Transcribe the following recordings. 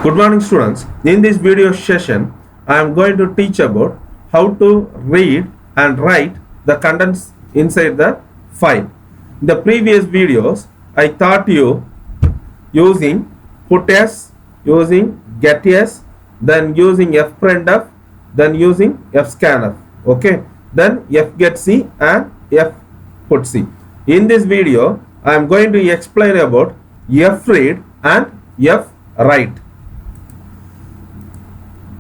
Good morning students. In this video session, I am going to teach about how to read and write the contents inside the file. In the previous videos, I taught you using putS, using getS, then using fprintf, then using fscanf, okay, then fgetc and fputc. In this video, I am going to explain about fread and fwrite.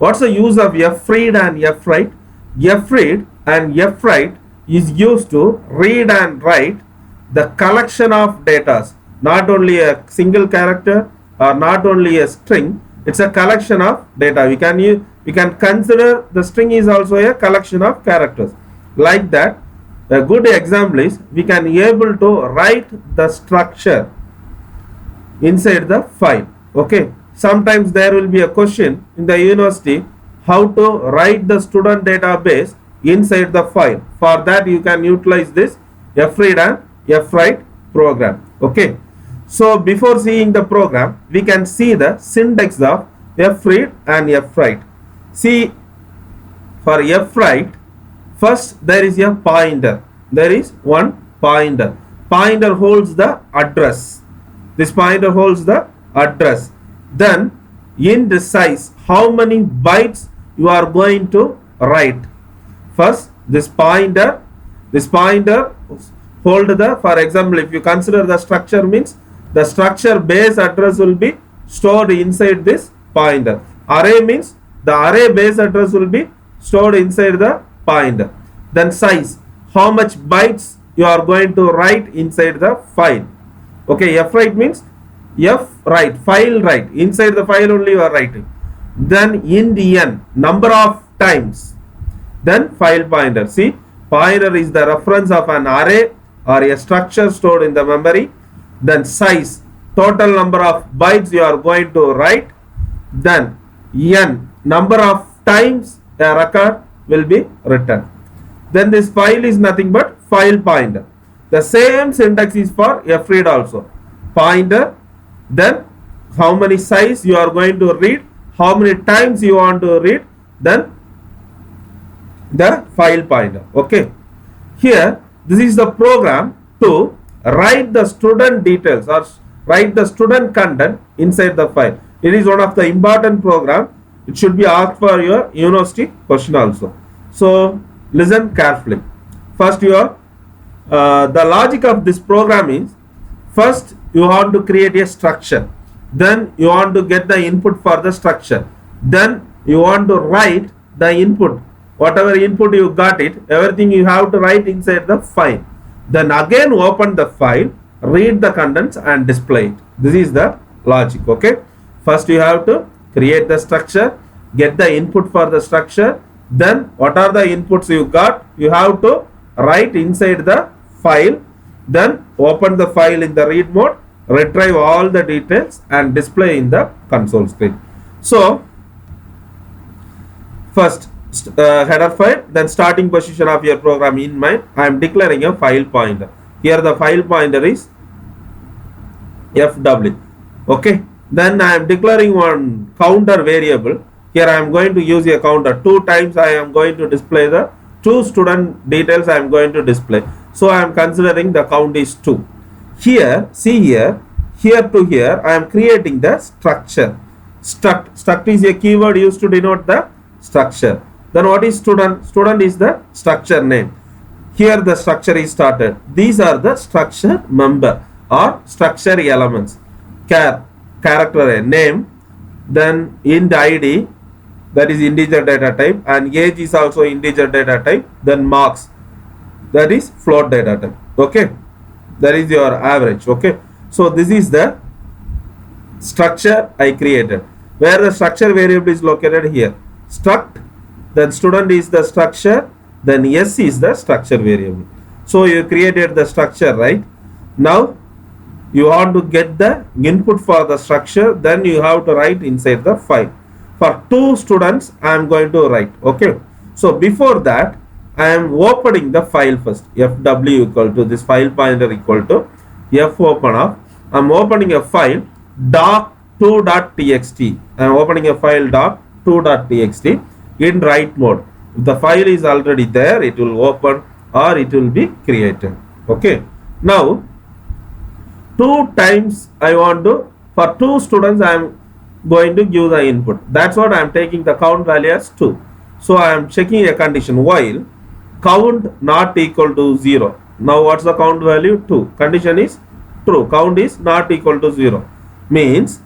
What's the use of fread and fwrite? Fread and fwrite is used to read and write the collection of data, not only a single character or not only a string. It's a collection of data. We can consider the string is also a collection of characters. Like that, a good example is we can be able to write the structure inside the file. Okay. Sometimes there will be a question in the university how to write the student database inside the file. For that you can utilize this fread and fwrite program. Okay. So before seeing the program, we can see the syntax of fread and fwrite. See, for fwrite, first there is a pointer. There is one pointer. Pointer holds the address. This pointer holds the address. Then in the size, how many bytes you are going to write. First, this pointer hold the, for example, if you consider the structure means the structure base address will be stored inside this pointer. Array means the array base address will be stored inside the pointer. Then size, how much bytes you are going to write inside the file. Okay, fwrite means fwrite, file write, inside the file only you are writing. Then in the n, number of times. Then file pointer. See, pointer is the reference of an array or a structure stored in the memory. Then size, total number of bytes you are going to write. Then n, number of times a record will be written. Then this file is nothing but file pointer. The same syntax is for fread also. Pointer, then how many size you are going to read, how many times you want to read, then the file pointer. Okay, here this is the program to write the student details or write the student content inside the file. It is one of the important program. It should be asked for your university question also. So listen carefully. First, the logic of this program is, first you want to create a structure, then you want to get the input for the structure, then you want to write the input, whatever input you got it, everything you have to write inside the file. Then again open the file, read the contents and display it. This is the logic. Okay, first you have to create the structure, get the input for the structure, then what are the inputs you got, you have to write inside the file, then open the file in the read mode, retrieve all the details and display in the console screen. So first header file, then starting position of your program in mind. I am declaring a file pointer. Here the file pointer is fw. Okay, then I am declaring one counter variable. Here I am going to use a counter. 2 times I am going to display the 2 student details I am going to display. So I am considering the count is 2. Here, see here to here, I am creating the structure. Struct is a keyword used to denote the structure. Then what is student? Student is the structure name. Here the structure is started. These are the structure member or structure elements. Character name, then int id, that is integer data type, and age is also integer data type. Then marks, that is float data type. Okay, that is your average. Okay, so this is the structure I created, where the structure variable is located here. Struct, then student is the structure, then s is the structure variable. So you created the structure, right? Now you want to get the input for the structure, then you have to write inside the file. For 2 students I am going to write. Okay, so before that I am opening the file first. Fw equal to this file pointer equal to f open up. I am opening a file 2.txt. I am opening a file doc2.txt in write mode. If the file is already there, it will open or it will be created. Okay. Now, 2 times I want to, for 2 students I am going to give the input. That's what I am taking the count value as 2. So I am checking a condition while count not equal to 0. Now what's the count value? 2. Condition is true. Count is not equal to 0. Means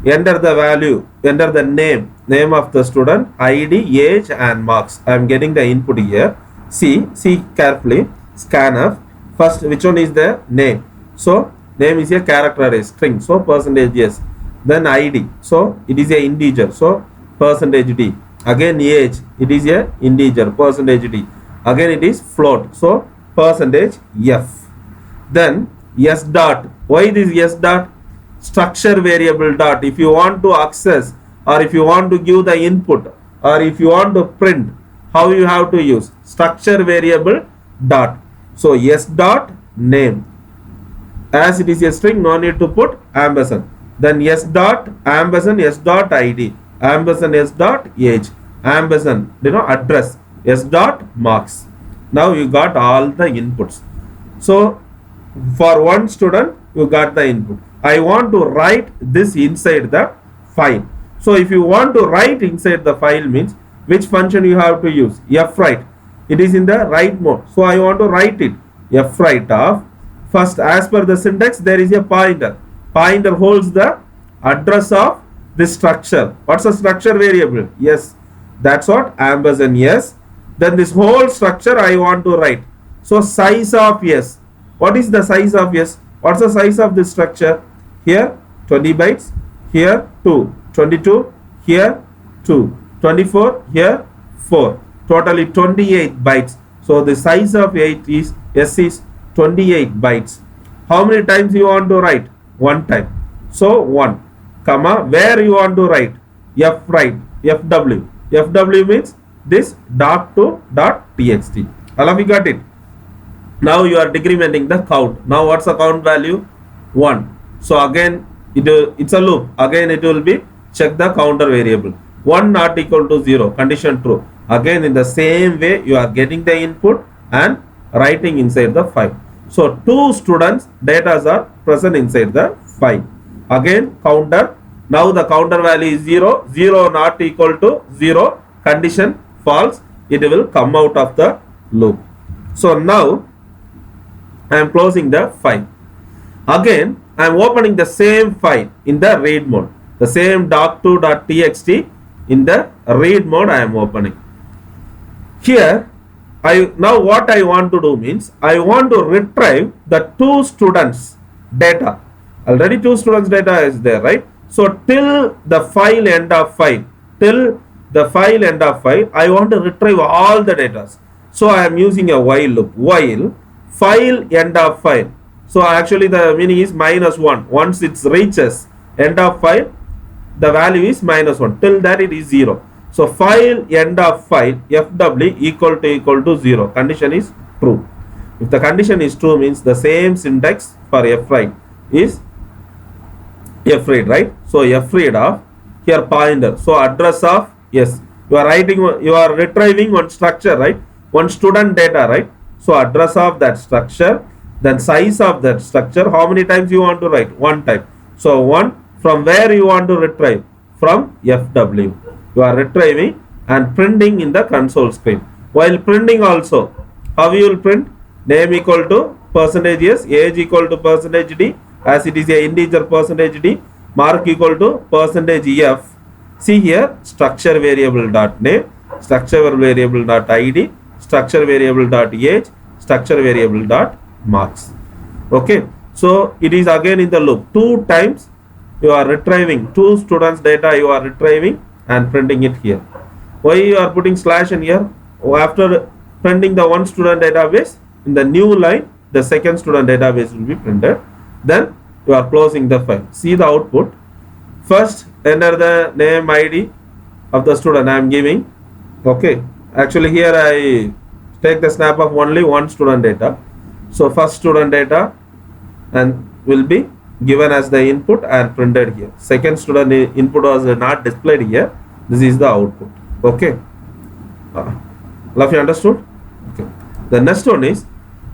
enter the value, enter the name of the student, ID, age and marks. I am getting the input here. See carefully. Scanf. First, which one is the name? So name is a character array, string. So percentage yes. Then ID. So it is a integer. So percentage D. Again age. It is a integer. Percentage D. Again it is float. So percentage F. Then S dot. Why this S dot? Structure variable dot. If you want to access or if you want to give the input or if you want to print, how you have to use? Structure variable dot. So S dot name. As it is a string, no need to put ampersand. Then S dot ampersand S dot ID. Ampersand S dot age. Ampersand address. S dot marks. Now you got all the inputs. So for one student you got the input. I want to write this inside the file. So if you want to write inside the file means which function you have to use? fwrite. It is in the write mode. So I want to write it. fwrite of first, as per the syntax, there is a pointer. Pointer holds the address of this structure. What's the structure variable? Yes. That's what ampersand yes. Then this whole structure I want to write. So size of yes. What is the size of yes? What's the size of this structure? Here 20 bytes. Here 2. 22. Here 2. 24. Here 4. Totally 28 bytes. So the size of S is 28 bytes. How many times you want to write? One time. So 1, comma, where you want to write? fwrite, fw. Fw means this doc2.txt. All of you got it? Now you are decrementing the count. Now what's the count value? 1. So again it's a loop. Again it will be check the counter variable. 1 not equal to 0. Condition true. Again in the same way you are getting the input and writing inside the file. So 2 students data are present inside the file. Again counter. Now the counter value is 0. 0 not equal to 0. Condition false. It will come out of the loop. So now I am closing the file. Again I am opening the same file in the read mode. The same doc2.txt in the read mode I am opening. Here now what I want to do means I want to retrieve the 2 students data. Already 2 students data is there, right? So till the file end of file, I want to retrieve all the data. So I am using a while loop. While file end of file. So actually the meaning is -1. Once it reaches end of file, the value is -1. Till that it is 0. So file end of file fw equal to 0. Condition is true. If the condition is true means the same syntax for fwrite is fread, right? So fread of here pointer. So address of yes. You are retrieving one structure, right? One student data, right? So address of that structure, then size of that structure. How many times you want to write? 1 time. So 1 from where you want to retrieve? From fw. You are retrieving and printing in the console screen. While printing also, how you will print? Name equal to percentage yes, age equal to percentage D, as it is a integer percentage D, mark equal to percentage F. See here, structure variable dot name, structure variable dot ID, structure variable dot age, structure variable dot marks. Okay, so it is again in the loop. 2 times you are retrieving 2 students data, you are retrieving and printing it here. Why you are putting slash in here? After printing the 1 student database, in the new line the second student database will be printed. Then you are closing the file. See the output. First enter the name ID of the student I am giving. Okay, actually here I take the snap of only 1 student data. So first student data and will be given as the input and printed here. Second student input was not displayed here. This is the output. Okay. Love you understood? Okay. The next one is,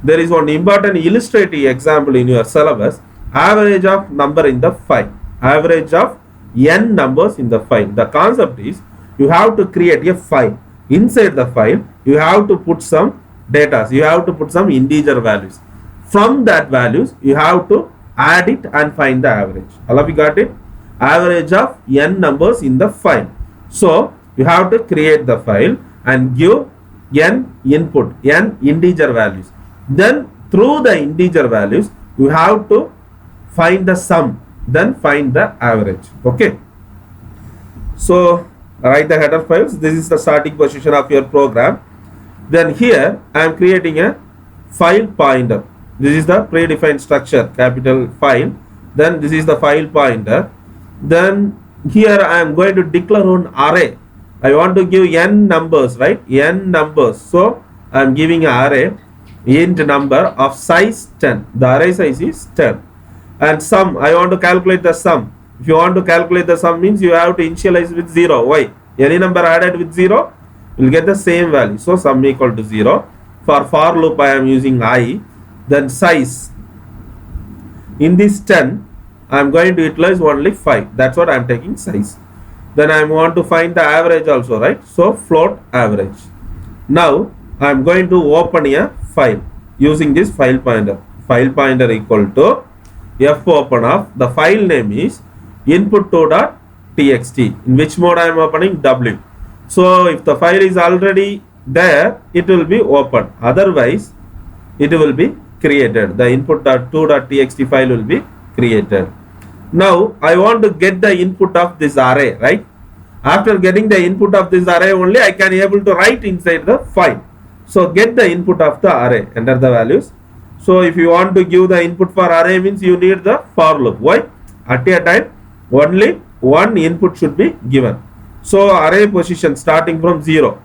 there is one important illustrative example in your syllabus. Average of number in the file. Average of n numbers in the file. The concept is, you have to create a file. Inside the file, you have to put some data. You have to put some integer values. From that values, you have to add it and find the average. All of you got it? Average of n numbers in the file. So you have to create the file and give n input, n integer values. Then through the integer values, you have to find the sum, then find the average. Okay. So write the header files. This is the starting position of your program. Then here I am creating a file pointer. This is the predefined structure, capital file. Then this is the file pointer. Then here I am going to declare an array. I want to give n numbers, right? N numbers. So I am giving an array int number of size 10. The array size is 10. And sum, I want to calculate the sum. If you want to calculate the sum, means you have to initialize with 0. Why? Any number added with 0 will get the same value. So sum equal to 0. For loop I am using I. Then size. In this 10, I am going to utilize only 5. That's what I am taking size. Then I want to find the average also, right? So float average. Now I am going to open a file using this file pointer. File pointer equal to f open of, the file name is input2.txt. In which mode I am opening? W. So if the file is already there, it will be open. Otherwise, it will be created. The input.2.txt file will be created. Now I want to get the input of this array, right? After getting the input of this array only, I can able to write inside the file. So get the input of the array, enter the values. So if you want to give the input for array, means you need the for loop. Why? At a time only one input should be given. So array position starting from 0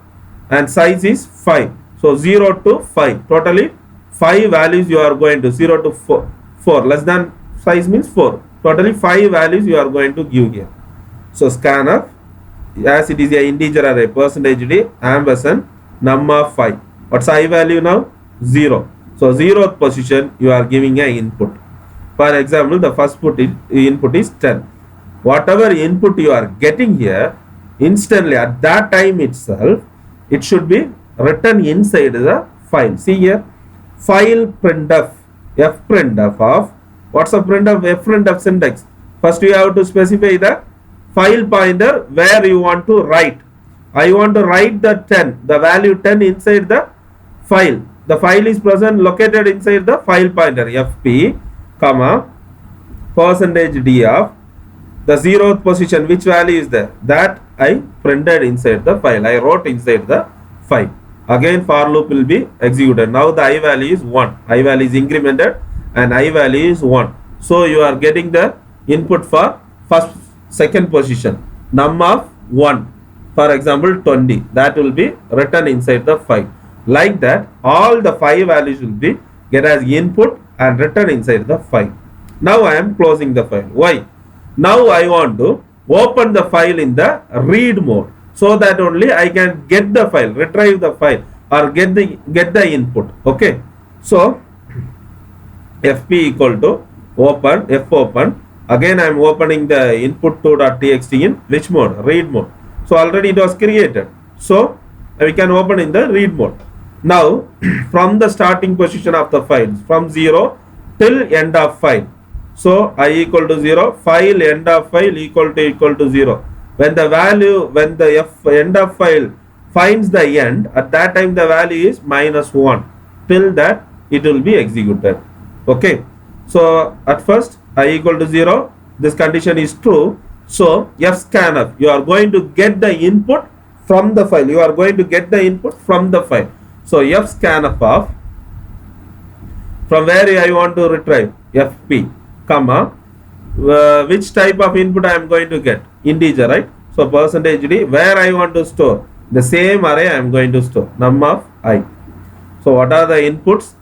and size is 5. So 0 to 5, totally 5 values you are going to, 0 to 4 less than size means 4. Totally 5 values you are going to give here. So scanf, as it is a integer array, percentage d ampersand num of 5. What's I value now? 0. So 0th position you are giving a input. For example, the first input is 10. Whatever input you are getting here, instantly at that time itself, it should be written inside the file. See here, file printf, f printf of, what's the printf? F printf syntax. First you have to specify the file pointer where you want to write. I want to write the 10, the value 10 inside the file. The file is present located inside the file pointer fp, comma, percentage d of the 0th position. Which value is there? That I printed inside the file. I wrote inside the file. Again for loop will be executed. Now the I value is 1. I value is incremented and I value is 1. So you are getting the input for second position. Num of 1. For example 20. That will be written inside the file. Like that, all the 5 values will be get as input and written inside the file. Now I am closing the file. Why? Now I want to open the file in the read mode, so that only I can get the file, retrieve the file, or get the input. Okay. So fp equal to open, f open. Again I am opening the input2.txt in which mode? Read mode. So already it was created. So we can open in the read mode. Now from the starting position of the file, from 0 till end of file. So I equal to 0, file end of file equal to 0. When the value, when the end of file finds the end, at that time the value is -1. Till that it will be executed. Okay. So at first I equal to 0. This condition is true. So fscanf, you are going to get the input from the file. You are going to get the input from the file. So fscanf of, from where I want to retrieve? fp, comma, which type of input I am going to get? Integer, right? So percentage d, where I want to store? The same array I am going to store, num of I. So what are the inputs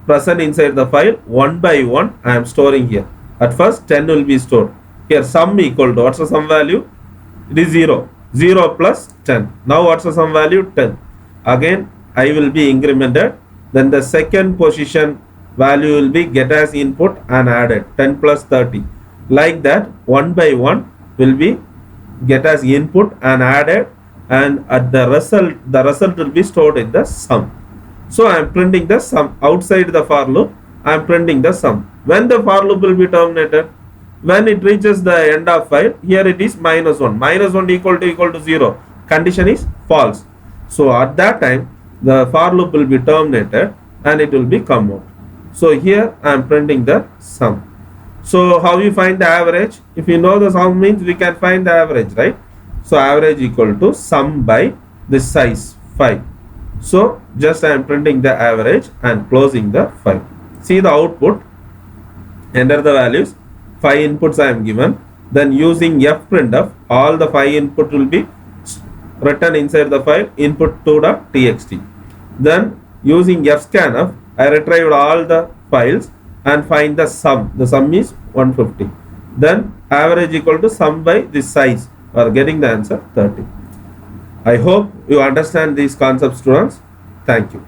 present inside the file? One by one I am storing here. At first 10 will be stored. Here sum equal to, what's the sum value? It is 0. 0 plus 10. Now what's the sum value? 10. Again I will be incremented. Then the second position value will be get as input and added. 10 plus 30. Like that, one by one will be get as input and added, and at the result will be stored in the sum. So I am printing the sum outside the for loop. I am printing the sum. When the for loop will be terminated? When it reaches the end of file, here it is -1. -1 equal to 0. Condition is false. So at that time, the for loop will be terminated and it will be come out. So here I am printing the sum. So how you find the average? If you know the sum means we can find the average, right? So average equal to sum by the size 5. So just I am printing the average and closing the file. See the output. Enter the values. 5 inputs I am given. Then using fprintf, all the 5 input will be written inside the file input2.txt. Then using fscanf, I retrieved all the files and find the sum. The sum is 150. Then average equal to sum by this size, or getting the answer 30. I hope you understand these concepts, students. Thank you.